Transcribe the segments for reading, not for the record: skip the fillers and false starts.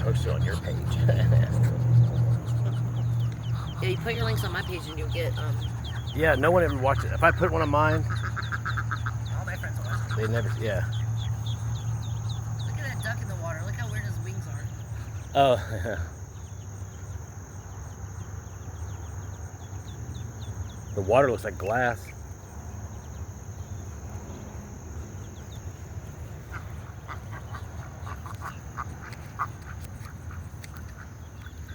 post it on your page. Yeah, you put your links on my page and you'll get Yeah, no one ever watched it. If I put one on mine, all my friends will watch it. they never. Yeah. Look at that duck in the water. Look how weird his wings are. Oh. The water looks like glass.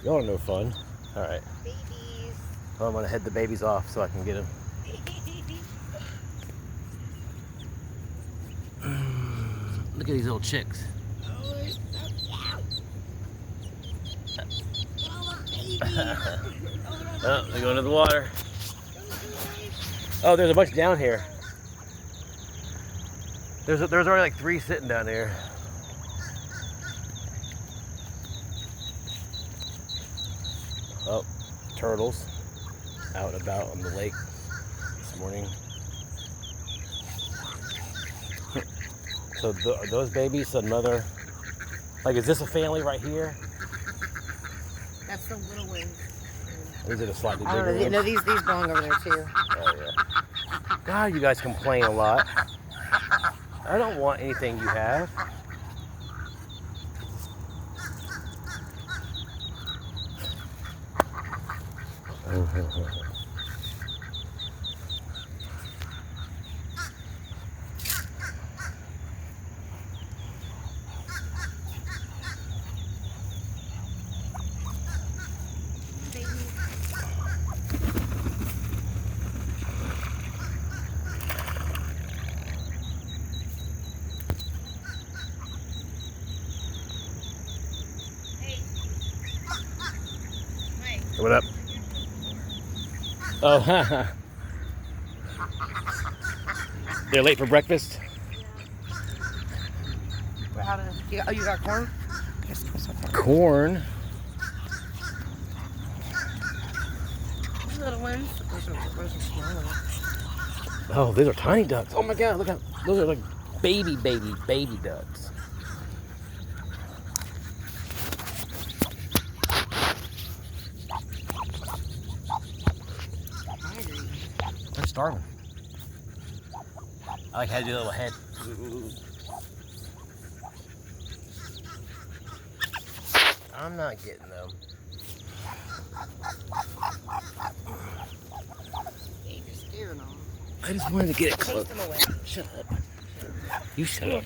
Y'all are no fun. All right. Babies. Well, I'm gonna head the babies off so I can get them. Look at these little chicks. Oh, they're so cute. Oh, baby. Oh, they're going to the water. Oh, there's a bunch down here. There's already like 3 sitting down here. Oh, turtles out and about on the lake this morning. So are those babies another, like, is this a family right here? That's the little wings. These are the slightly I don't bigger know. ones? No, these belong over there too. Oh, yeah. God, you guys complain a lot. I don't want anything you have. What up? Oh, haha. They're late for breakfast? We're out of. Oh, you got corn? Corn? These little ones. Those are smaller. Oh, these are tiny ducks. Oh my God, look how, those are like baby ducks. They're starving. I like how to do a little head. I'm not getting them. Hey, you're scaring them. I just wanted to get it close. Chase them away. Shut up. You shut up.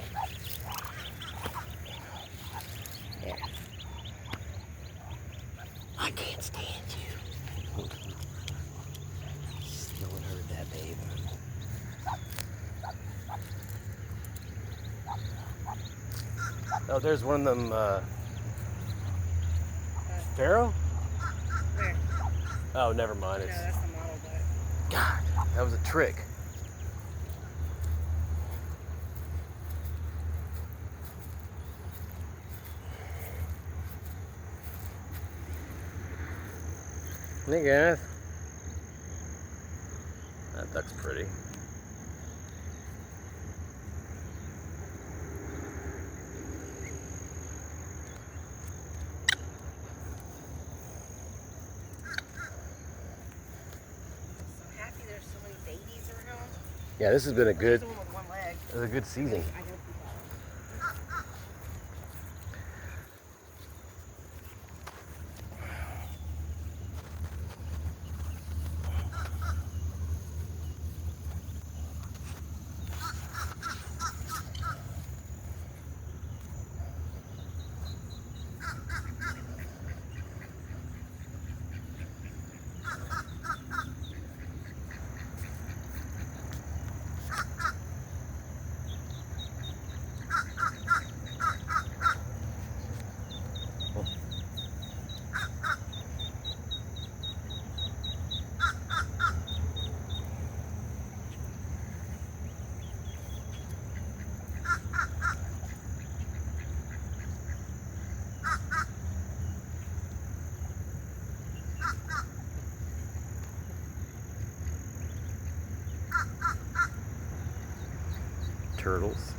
Yeah. I can't stand you. No one heard that, babe. Oh, there's one of them, Pharaoh? Where? Oh, never mind. No, It's, that's the model duck. God, that was a trick. Hey guys. That duck's pretty. So happy there's so many babies around. Yeah, this has been a good, There's the one with one leg. it was a good season. I gotta keep Turtles.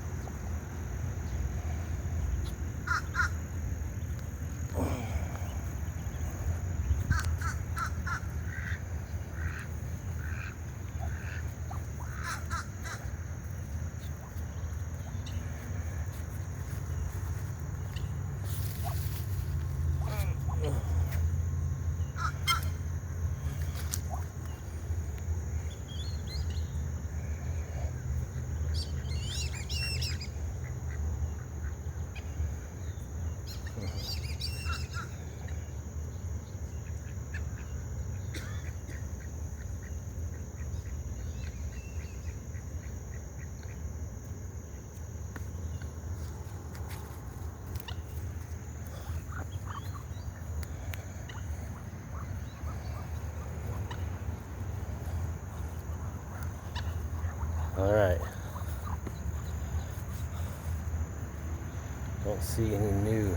Don't see any new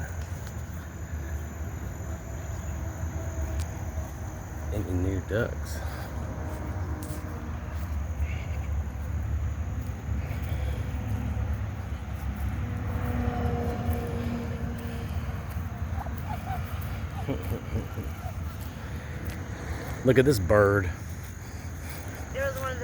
ducks. Look at this bird. There was one of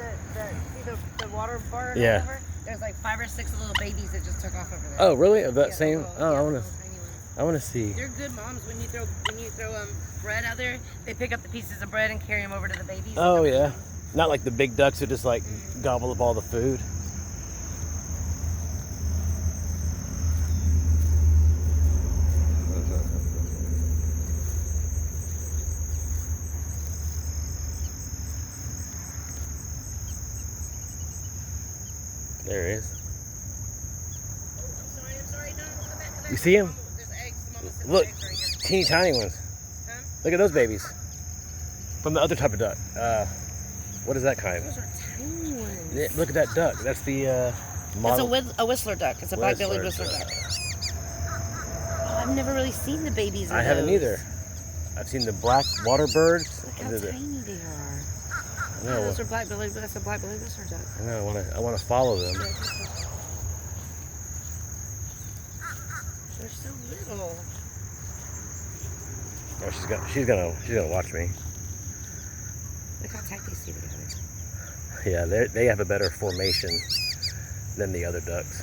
the water bird. Yeah. Or whatever. There's like 5 or 6 little babies that just took off over there. Oh, really? Of that Yeah, same? little, Oh, yeah, I little want to. tiny ones. I want to see. They're good moms when you throw bread out there. They pick up the pieces of bread and carry them over to the babies. Oh yeah. Not like the big ducks who just like gobble up all the food. There he is. I'm sorry. No, come back. You see him? There's eggs. Mama said Look, there's eggs right here. teeny tiny ones. Huh? Look at those babies. From the other type of duck. What is that kind? Those are tiny ones. Yeah, look at that duck. That's the model. It's a whistler duck. It's a black-bellied whistler duck. Oh, I've never really seen the babies of I haven't those. either. I've seen the black water birds. Look how tiny they are. I know. Those are black-bellied. That's a black-bellied whistler duck. I know. I want to follow them. They're so little. Oh, she's gonna watch me. Look how tight they stay together. Yeah, they have a better formation than the other ducks.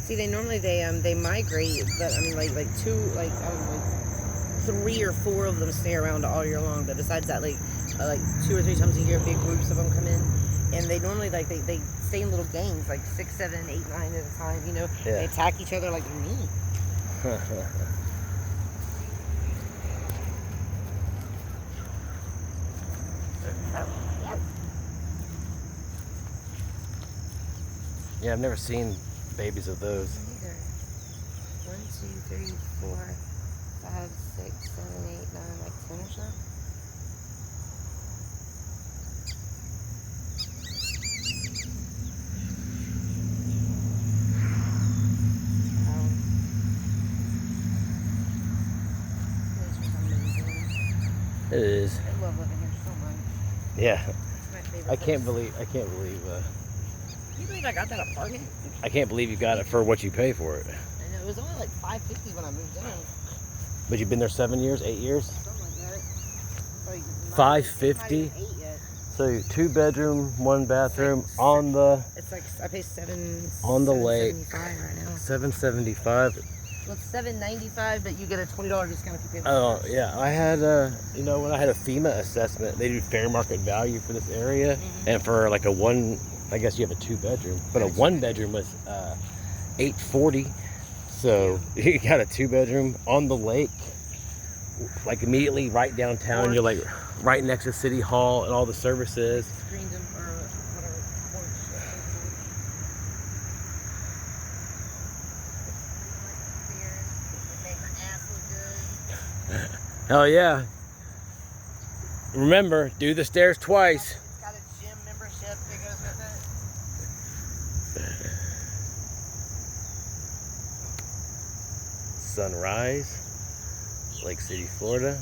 See, they migrate, but I mean, like 3 or 4 of them stay around all year long. But besides that, like 2 or 3 times a year, big groups of them come in, and they normally they stay in little gangs, like 6, 7, 8, 9 at a time. You know, Yeah. They attack each other like meat. Yeah, I've never seen babies of those. Neither. 1, 2, 3, 4, 5, 6, 7, 8, 9, like 10 or so. It is. I love living here so much. Yeah. It's my favorite I can't place. believe. Can you believe I got that apartment? I can't believe you got it for what you pay for it. I know, it was only like $550 when I moved in. But you've been there 7 years, 8 years. Something like that. Like, $550? not even 8 yet. So 2 bedroom, 1 bathroom Six. on the It's like I pay On the lake. $7.75 right now. $775. Well, it's $7.95, but you get a $20 discount if you pay. Oh yeah, I had when I had a FEMA assessment, they do fair market value for this area, and for like a one, I guess you have a 2 bedroom, but a 1 bedroom was $840. So you got a 2 bedroom on the lake, like immediately right downtown. Porch. You're like right next to City Hall and all the services. Screens them or whatever. Make my ass look good. Hell yeah! Remember, do the stairs twice. It's got a gym membership that goes with it. Sunrise, Lake City, Florida.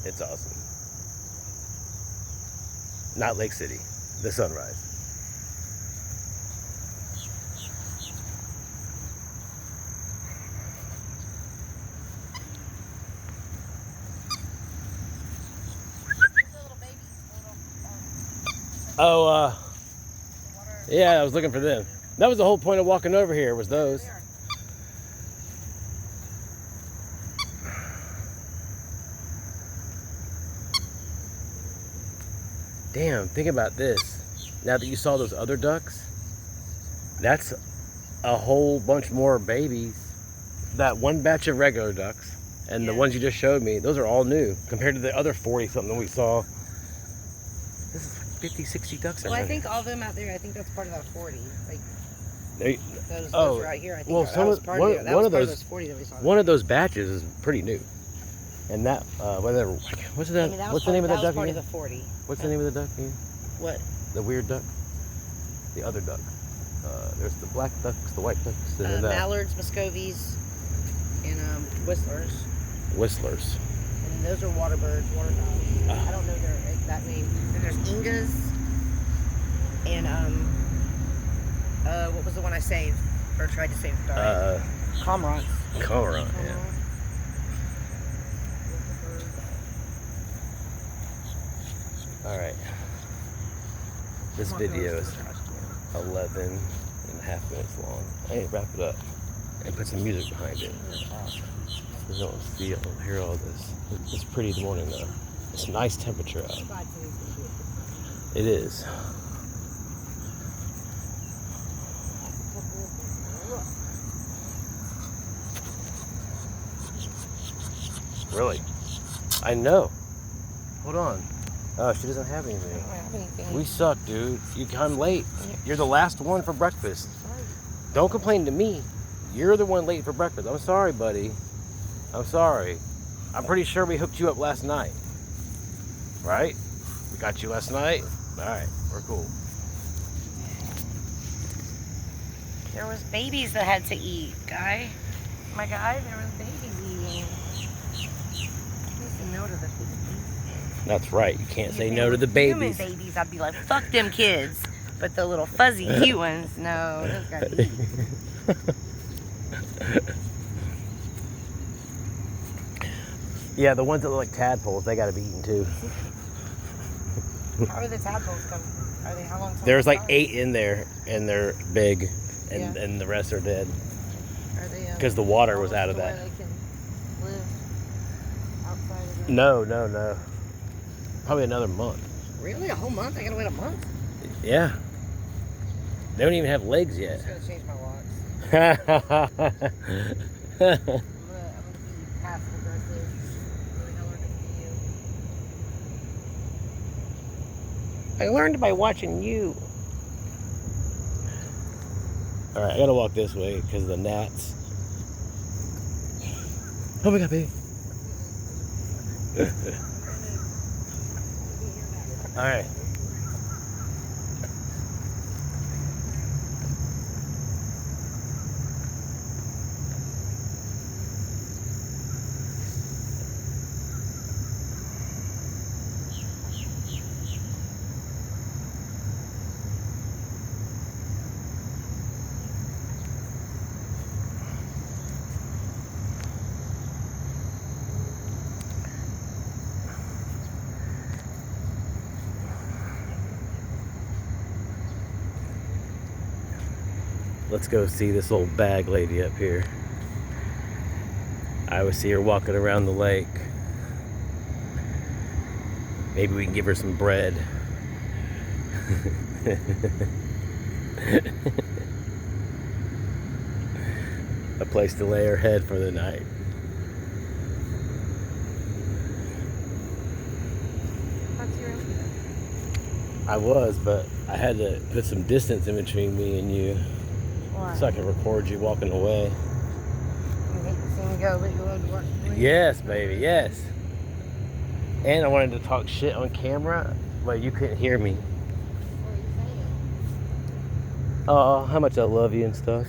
It's awesome. Not Lake City, the sunrise. Oh, yeah, I was looking for them. That was the whole point of walking over here, was those. Damn, think about this. Now that you saw those other ducks, that's a whole bunch more babies. That one batch of regular ducks and the ones you just showed me, those are all new compared to the other 40 something we saw. This is like 50, 60 ducks. Well, I think all of them out there, I think that's part of that 40. Like those oh, right here, I think well, that some was of- part one- of it. That one was of part of those- those 40 that we saw. one of those batches is pretty new. And that, whatever, what's that? I mean, What's the name of that duck part of again? the 40. What's the name of the duck again? What? The weird duck? The other duck. There's the black ducks, the white ducks, and then mallards, Muscovies, and whistlers. Whistlers. And those are water birds, waterfowl. I don't know their exact name. And there's Ingas, and what was the one I saved or tried to save? Cormorants. Cormorant, yeah. All right. This video is 11 and a half minutes long. Hey, wrap it up and put some music behind it. You don't see it, don't hear all this. It's pretty in the morning though. It's nice temperature out. It is. Really? I know. Hold on. Oh, she doesn't have anything. I don't have anything. We suck, dude. You come late. You're the last one for breakfast. Don't complain to me. You're the one late for breakfast. I'm sorry, buddy. I'm sorry. I'm pretty sure we hooked you up last night. Right? We got you last night? Alright, we're cool. There was babies that had to eat, guy. My guy, there was babies eating. You say no to the babies. That's right. You can't say no to the babies. Human babies, I'd be like, fuck them kids. But the little fuzzy cute ones, no, those gotta eat. Yeah, the ones that look like tadpoles, they gotta be eaten too. How are the tadpoles coming? Are they how long? There's like 8 in there, and they're big, and the rest are dead. Are they? Because the water was out of that. They can live outside of the... No. Probably another month. Really? A whole month? I gotta wait a month? Yeah. They don't even have legs yet. I'm just gonna change my locks. I'm gonna be passive aggressive. Really, I learned it from you. I learned by watching you. All right, I gotta walk this way because of the gnats. Oh my God, baby. All right. Let's go see this old bag lady up here. I always see her walking around the lake. Maybe we can give her some bread. A place to lay her head for the night. I was, but I had to put some distance in between me and you. Why? So I can record you walking away. You hate to see me go, but you love to watch me. Yes, baby, yes. And I wanted to talk shit on camera, but you couldn't hear me. What are you saying? Oh, how much I love you and stuff.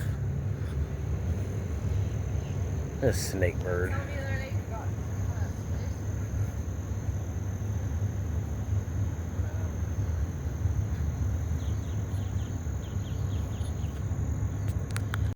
A snake bird. Tell me